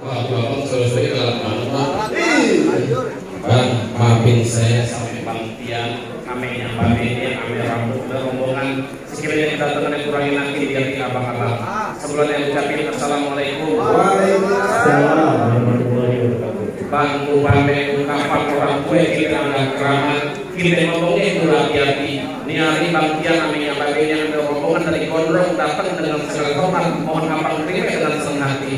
Wah, Bapak selesai dalam mana? Bang, maafin saya sampai Bang Tian, kami yang babinya, kami rambut rombongan. Sekiranya kita tenang kurangi nanti biar kita abang-abang. Sebelumnya ucapin assalamualaikum. Waalaikumsalam warahmatullahi wabarakatuh. Bang, upame ungkapan orang tua kita agak keramat. Kita ngomongnya itu hati-hati. Ini hari Bang Tian, kami yang babinya, kami rombongan dari Gondrong datang dengan segala hormat. Mohon abang terima dengan senang hati.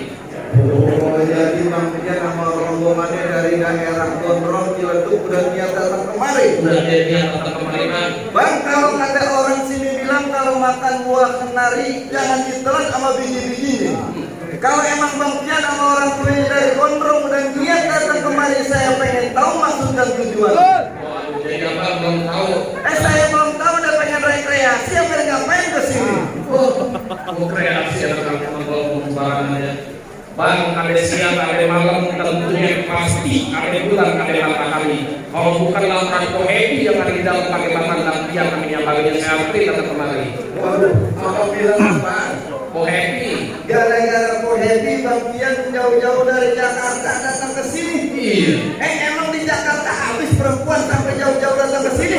Oh, jadi Bang Tian sama rombongannya dari daerah Gondrong Ciledug udah niat datang kemari. Udah dia datang kemari, Bang. Bang, kalau ada orang sini bilang kalau makan buah kenari jangan ditelan sama biji-bijinya. Kalau emang Bang Tian sama orang tuanya dari Gondrong udah niat datang kemari, saya pengen tahu maksud dan tujuan. Waduh, jadi abang belum tahu. Saya belum tahu, udah pengen rekreasi apa ngapain ke sini? Mau kreasi anak-anak kalau sembarangan. Bang, ada siang, ada malam, tentunya pasti ada bulan, ada matahari. Kalau bukan dalam rangka happy yang ada di dalam bagaimana dan dia kami yang bagian seperti datang kemari. Waduh, apa bilang apa? Oh happy. Gara-gara po happy Bang Tian jauh-jauh dari Jakarta datang ke sini. Iya. Emang di Jakarta habis perempuan sampai jauh-jauh datang ke sini?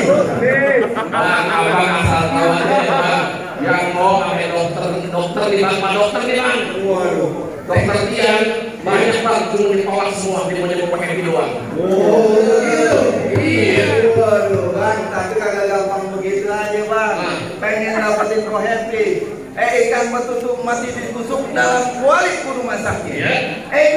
Bang, abang asal tahu aja ya, Bang. Yang mau sampai dokter di bang, dokter di bang. Waduh. Dokter Tian banyak bang, cuma ditolak semua, dia mau jadi happy doang. Oh, begitu. Iya. Waduh, Bang, tapi kagak gampang begitu aja, Bang. Pengen dapetin po happy. Ikan mati ditusuk dalam kuali kudu masaknya. Iya.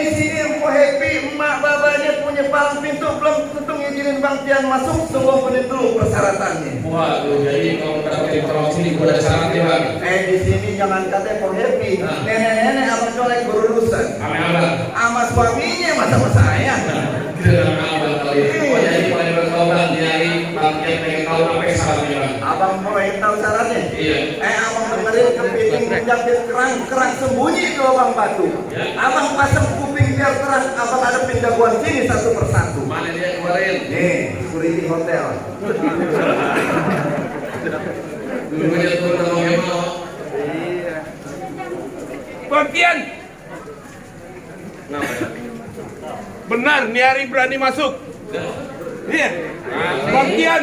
Di sini po happy, emak babanya punya palang pintu belum tentu ngizinin Bang Tian masuk, tunggu penuh dulu persyaratannya. Waduh, jadi kalau dapetin tolong sini gua ada syaratnya bang. Di sini jangan katanya po happy. Nenek-nenek apa colek berurusan. Ame abang. Sama suaminya masa sama saya. Kita abang kali. Oh jadi kalau ada bertobat nyari bang yang pengen tahu apa yang syaratnya bang. Abang mau yang tahu syaratnya? Iya. Abang benerin kepiting menjepit kerang sembunyi ke lubang batu. Abang pasang kuping biar terang. Abang hadapin jagoan sini satu persatu. Mana dia keluarin? Nih, security hotel. Dulu aja turun ngomongnya mau. Iya. Bang Tian, Kenapa ya? benar nih hari berani masuk. Iya. Bang Tian,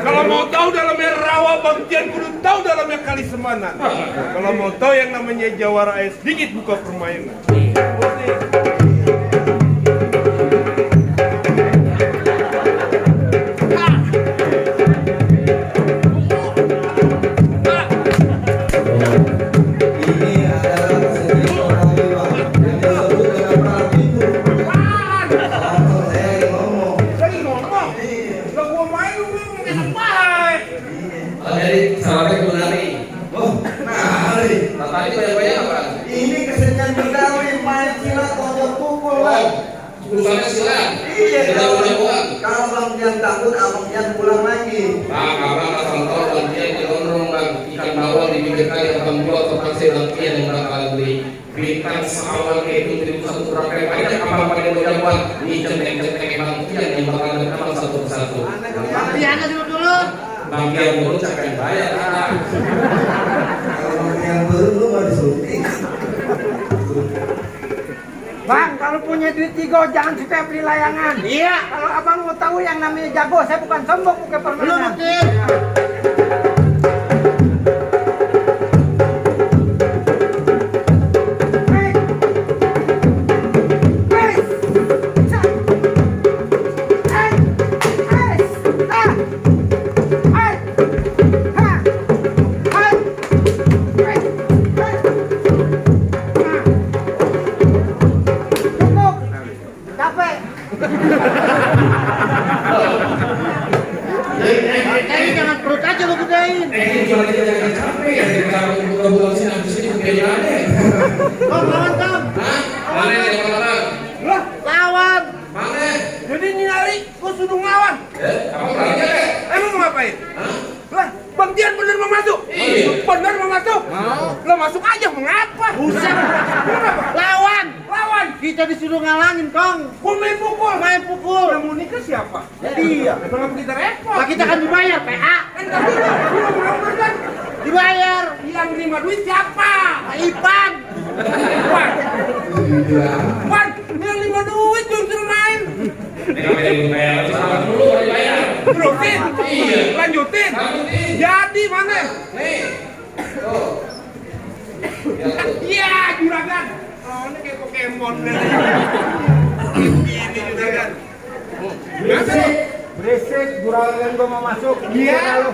kalau mau tahu dalamnya rawa, Bang Tian kudu tahu dalamnya kali semana. Kalau mau tahu yang namanya jawara air sedikit buka permainan. Ini adalah seni orang Iwan. Yang disebut dengan palang pintu. Saya ngomong. Lagi ngomong, lah gua main lu ngomong baik. Oh, jadi syaratnya kudu nari. Oh, nari. Nah, tadi banyak-banyak apa? Ini kesenian Betawi, main silat, tonjok pukul, Bang. Urusannya silat. Iya, Tidak udah buang. kalau Bang Tian takut, Abang Tian pulang lagi. Bang, abang asal tahu bang dia di gondrong bang. Ikan bawal di pinggir kali abang jual terpaksa bang dia yang bakalan beli. Bintang seawal kayak itu jadi satu berapa banyak abang pakai modal buat. Ini centeng-centeng bang dia yang bakalan abang satu persatu. Tiana dulu. Bang dia dulu capek bayar. Kalau Bang Tian turun, lu mau disuntik. Bang, kalau punya duit tiga jangan suka beli layangan. Iya. Kalau abang mau tahu yang namanya jago, saya bukan sombong, bukan permainan. Capek. Ini jangan perut aja lo gedein. Gimana kita jangan capek ya? Kalau buka-buka sini habis ini bukan jalan. Kau lawan kam. Hah? Mana yang orang? Lah, Lawan. Mana? jadi nyari gua suruh ngelawan. Apa berani ya? Emang mau ngapain? Hah? Lah, Bang Tian bener mau masuk? Iya. Bener mau masuk? Mau. Lah masuk aja, mengapa? Buset. Kenapa? Lawan. Lawan. Kita disuruh ngalangin, Kong. Gua main pukul. Main pukul. Yang mau nikah siapa? Iya. Kenapa kita repot? Lah kita kan dibayar, PA. Kan tadi lu belum kan? Dibayar. Yang terima duit siapa? Pak Ipan. Wan. Wan, KPD belum bayar. Selamat dulu baru bayar. Terusin. Iya. Lanjutin. Lanjutin. Jadi mana? Nih. Tuh. Ya, tuh. Iya, juragan. Oh, ini kayak Pokemon nih. Ini juragan. Berisik, juragan gua mau masuk. Iya.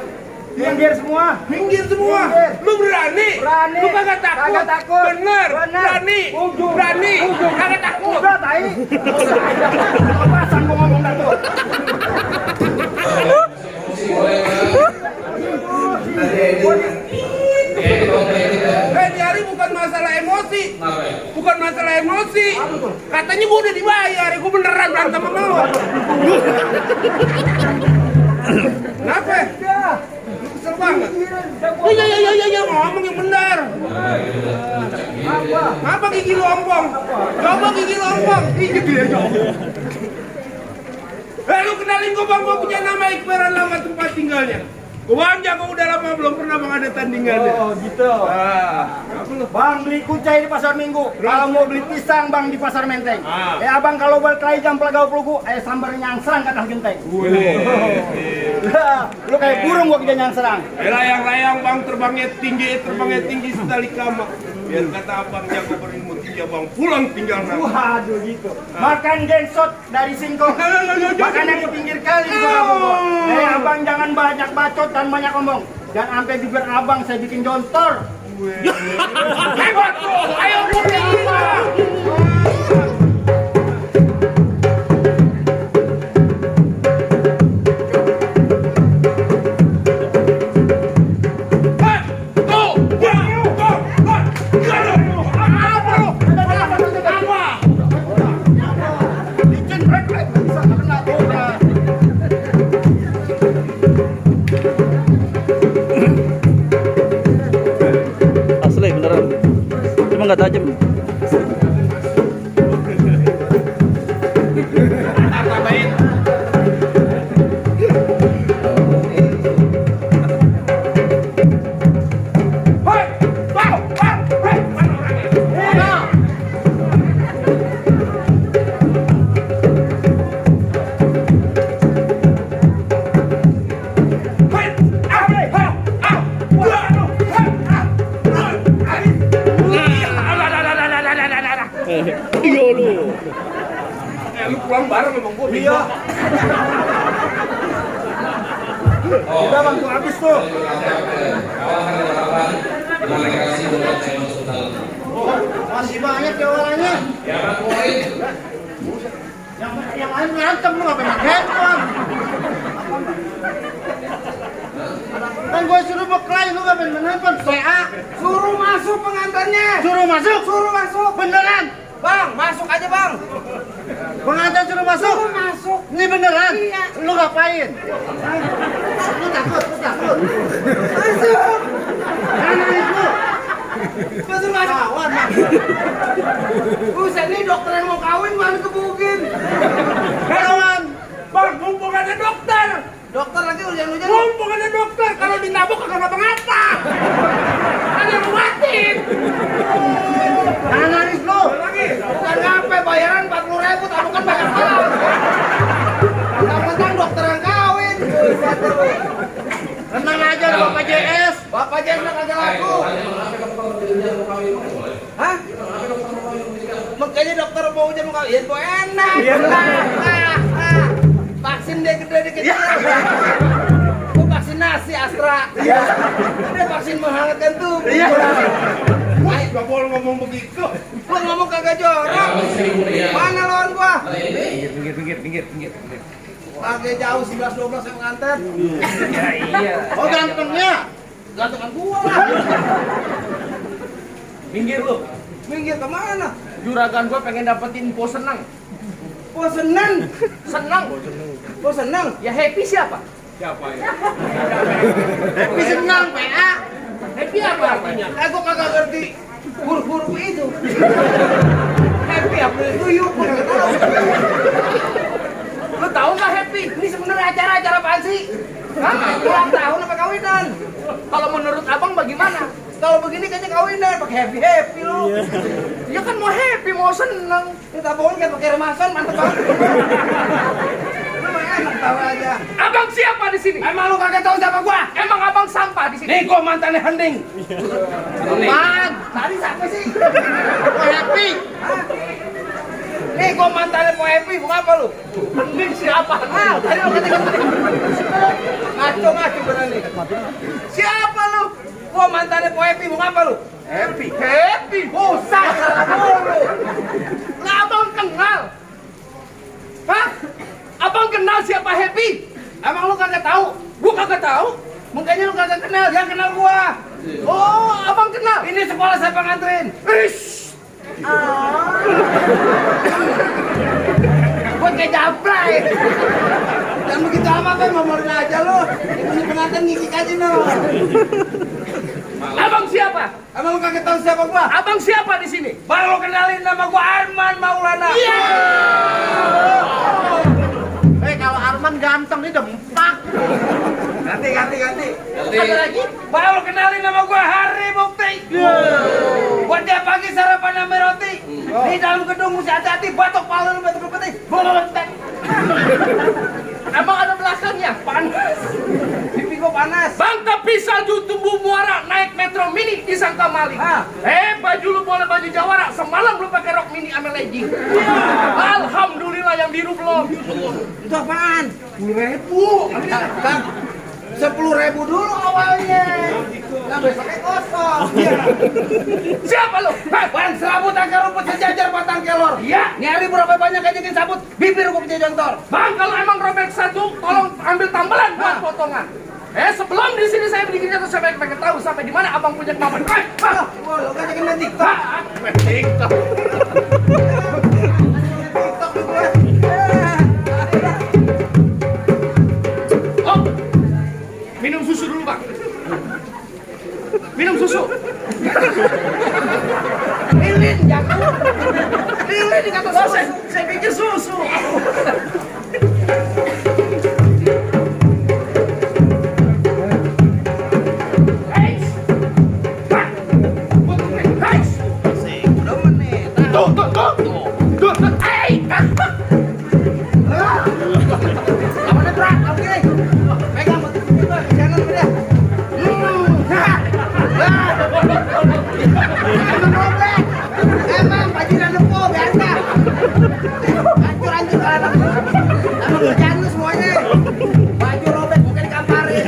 Minggir semua. Minggir semua. Minggir. Lu berani? Berani. Lu kagak takut? Kagak takut. Bener. Bener. Berani. Ujung. Berani. Ujung. Kagak takut. Udah, tai. Lepasan gua ngomong dah tuh. Emosi boleh Bang. Nyari bukan masalah emosi. Kenapa ya? Bukan masalah emosi. Katanya gua udah dibayar, gua beneran berantem sama lu. Kenapa? Lu kesel banget. Iya, ngomong yang benar. Apa gigi lu ompong? Coba gigi lu ompong. Gigi dia lu kenalin gua Bang, gua punya nama Iqbal Lama tempat tinggalnya. Gua Bang jago udah lama belum pernah Bang ada tandingannya. Oh, gitu. Apa lu? Bang beli kucai di pasar Minggu. Kalau mau beli pisang Bang di pasar Menteng. Ah. Abang kalau balik lagi jam pelagau pelugu, sambar nyangserang kata genteng. Lu kayak burung gua kerja nyangserang. Layang-layang Bang terbangnya tinggi sekali kama. Biar kata abang jago berilmu tinggi Bang pulang tinggal nama. Waduh gitu. Makan gensot dari singkong. Makan yang di pinggir kali di Bogor. Abang jangan banyak bacot dan banyak ngomong. Dan sampai bibir abang saya bikin jontor. Hebat tuh, ayo kita. Asli beneran. Cuma nggak tajam. Iya lu. Lu pulang bareng emang gua. Iya. Udah Bang, tuh habis tuh. Kawakan ada kawan. Terima kasih buat saya masuk dalam. Masih banyak ya orangnya. Ya Bang poin. Yang lain berantem lu ngapain main handphone? Kan gue suruh berkelahi lu ngapain main handphone? PA. Suruh masuk pengantarnya. Suruh masuk. Suruh masuk. Beneran. Bang, masuk aja Bang. Pengantar suruh masuk. Suruh masuk. Ini beneran? Iya. Lu ngapain? Lu takut, lu takut. Masuk. Mana itu? Masuk masuk. Kawan. Buset nih dokter yang mau kawin mana kebukin. Kawan. Bang, mumpung ada dokter. Dokter lagi hujan-hujan. Mumpung ada dokter, kalau ditabuk kagak ngapa-ngapa. Ada yang nguatin. Nangis lu. Lagi. Bukan ngapain bayaran 40.000 tamukan bakal halal. Mentang-mentang dokter yang kawin. Buset lu. Tenang aja lu Bapak JS. Bapak jangan kagak laku. Hah? Makanya dokter mau hujan mau kawin, kok enak. Iya, enak. Vaksin dia gede kecil. Gua vaksinasi Astra. Iya. Dia vaksin menghangatkan tubuh. Iya. Gak boleh ngomong begitu. Gua ngomong kagak jorok. Mana lawan gua? Pinggir. Pakai jauh 11-12 yang nganter. Iya. Oh gantengnya. Gantungan gua lah. Minggir lu. Minggir kemana? Juragan gua pengen dapetin info senang. Oh seneng. Senang. Oh seneng. Ya happy siapa? Siapa ya? Tapi senang PA. Happy apa artinya? Aku kagak ngerti huruf-huruf itu. Happy apa itu yuk? Gua kagak tahu. Lu tahu nggak happy? Ini sebenarnya acara apaan sih? Hah? Ulang tahun apa kawinan? Kalau menurut abang bagaimana? Kalau begini kayaknya kawinan pakai happy lu. Ya kan mau happy, mau seneng. Kita bohong kayak pakai remasan mantep banget. Tawa aja. Abang siapa di sini? Emang lu kagak tahu siapa gua? Emang abang sampah di sini? Nih gua mantannya Hending. Man, tadi siapa sih? Oh, Happy. Nih gua mantannya Po Happy, mau apa lu? Mending siapa? Ah, tadi lu kata Ngaco bener nih. Siapa lu? Gua mantannya Po Happy, mau apa lu? Happy. Usah mulu. Lah abang kenal? Hah? Abang kenal siapa Happy? Emang lu kagak tahu? Gua kagak tahu. Mungkinnya lu kagak kenal, dia kenal gua. Oh, abang kenal? Ini sekolah siapa nganterin? Ish. Gua kayak jablay. Dan begitu amat kan ngomongin aja lu. Ini pengantin ngikik aja no. Abang siapa? Emang lu kagak tahu siapa gua? Abang siapa di sini? Baru lu kenalin nama gua Arman Maulana. Kalau Arman ganteng nih dempak. Ganti. Ada lagi? Baru kenalin nama gua Hari Bukti. Buat tiap pagi sarapan sama roti. Di dalam gedung mesti hati-hati batok palu batok putih. Boletek. Emang ada belakangnya? Panas. Pipi gua panas. Bang tapi salju tumbuh muara naik metro mini disangka maling. Baju lu boleh baju jawara, semalam lu pakai rok mini sama legging. Alhamdulillah yang biru belum. Itu apaan? 10.000. Bang, 10.000 dulu awalnya. Nah besoknya kosong. Siapa lu? Ban serabut akar rumput sejajar batang kelor. Iya. Nyari berapa banyak ajakin sabut, bibir gua punya jontor. Bang kalau emang robek satu, tolong ambil tambalan buat potongan. Sebelum di sini saya bikin jatuh, saya pengen tahu sampai di mana abang punya kemampuan. Wah, lo ngajakin main TikTok. TikTok. TikTok gue. Oh, minum susu dulu bang. Minum susu. Lilin jatuh. Lilin dikata Oh, susu. saya pikir susu. Apanya berat? Oke. Pegang betul juga. Jangan beda. Emang bajikan lupa biasa. Hancur kalau nama kerjaan lu semuanya. Baju robek bukan dikamparin.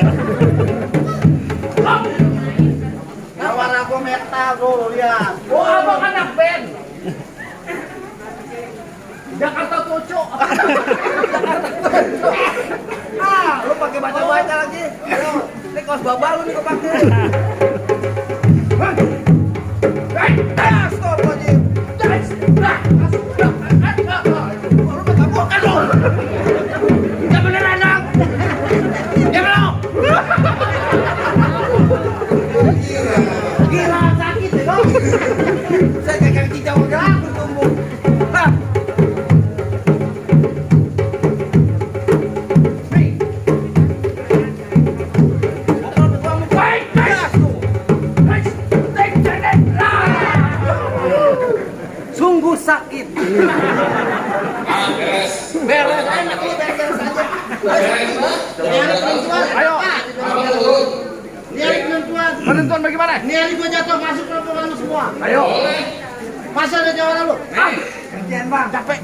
Nawar aku metal tuh lihat. Oh, abang anak band. Jakarta Toco. Lu pakai baca-baca lagi. Ayo, ini kaos babal lu nih gua pakai. Stop lagi. Lu metabokan lu. Ya beneran dong. Ya belum. Gila sakit ya dong. Saya kayak kaki jauh gerak bertumbuh. Sungguh sakit. Beres enak lu beres aja. Nyari penentuan. Ayo. Nyari penentuan. Penentuan bagaimana? Nyari gua jatuh masuk ke rombongan lu semua. Ayo. Masa ada jawara lu? Kerjaan bang. Capek.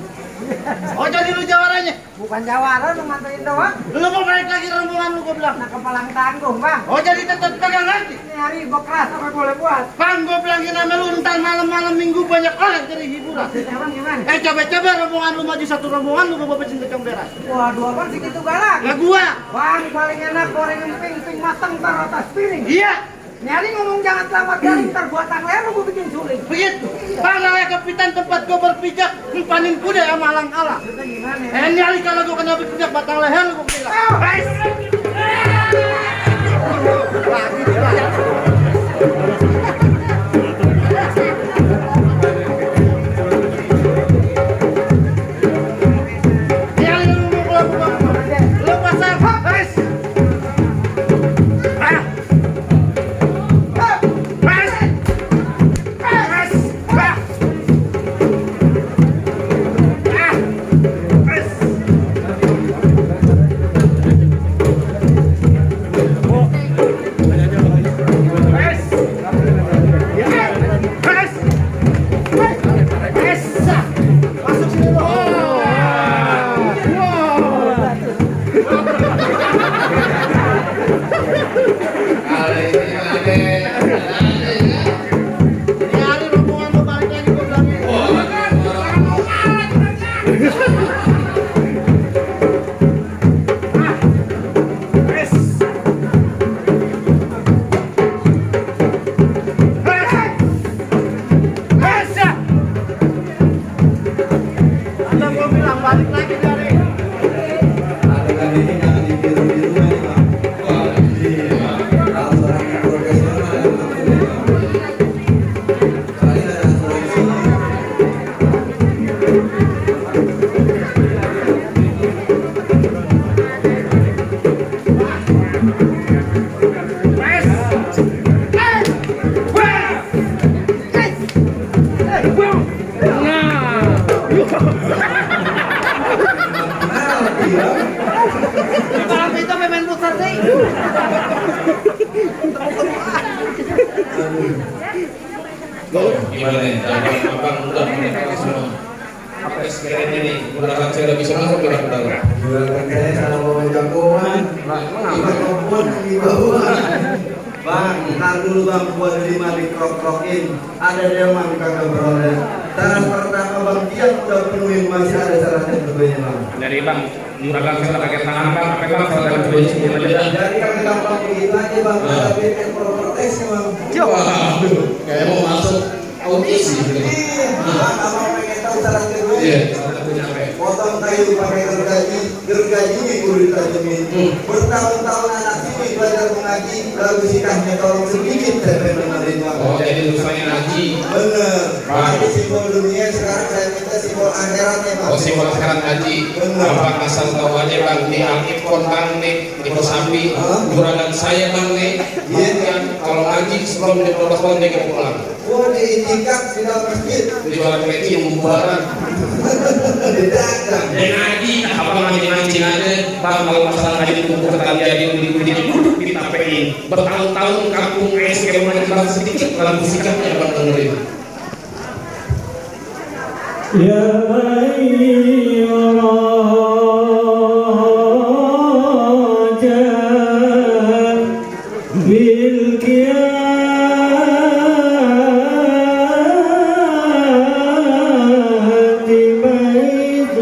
Oh jadi lu jawaranya? Bukan jawara, lu nganterin doang. Lu mau balik lagi rombongan lu gua bilang. Nah kepalang tanggung bang. Oh jadi tetap pegang lagi? Nyari gua keras apa boleh buat. Bang gua bilangin sama lu ntar malam-malam minggu banyak orang jadi hiburan. Sekarang gimana? Coba-coba rombongan lu maju satu rombongan lu gua bawa cinta beras. Waduh abang segitu galak. Lah gua. Bang paling enak goreng emping matang taruh atas piring. Iya. Nyari ngomong jangan selamat garing, ntar gua tang leher gua bikin suling. Begitu. Bang namanya kapitan tempat gua berpijak, nimpanin kuda sama alang-alang. Itu gimana? Nyari kalau gua kena berpijak batang leher gua bilang. Lu pasang. Ada gua bilang balik lagi dari. Adegan ini jangan ditiru-tiru nih Bang. Kalau seorang yang profesional yang mampu nih Bang. Soalnya ada asuransinya. Nah, iya. Kalau itu pemain pusat sih. Gimana nih? Abang udah menikah semua. Apa sekiranya nih? Gunakan saya lebih semua saudara-saudara. Juragan saya sama bawa jagoan. Ibat kompon di bawah. Bang, ntar dulu bang, buat 5 dikrok-krokin. Ada demam kagak beroleh. Syarat pertama bang, dia udah penuhin, masih ada syarat yang berbeda bang. Dari bang, juragan saya pakai tangan bang, apa bang kalau dari kedua sini aja. Jadi kami gampang begitu aja bang, ada fit and proper test ya bang. Waduh, kayak mau masuk audisi gitu. Bang, abang pengen tahu syarat kedua? Iya, satunya apa? Potong kayu pakai gergaji ini kudu ditajemin. Bertahun-tahun anak ini belajar mengaji, lalu sikahnya tolong sedikit saya benerin bang. Oh, jadi urusannya ngaji. Bener. Tadi simbol dunia, sekarang saya minta simbol akhiratnya bang. Oh, simbol sekarang ngaji. Abang asal tahu aja bang, di Alkifon bang nih, di Kosambi, juragan saya bang nih. Iya, kalau ngaji sebelum di 12 tahun dia pulang. Oh, di itikaf di dalam masjid. Jualan peci yang membuaran. Didagang. Ya ngaji, abang ngaji aja. Bang, kalau masalah ngaji di kumpul jadi duduk di tapein. Bertahun-tahun kampung kayak rumah bang sedikit, lalu sikapnya bang dengerin. يا من يراجع بالكيان بيت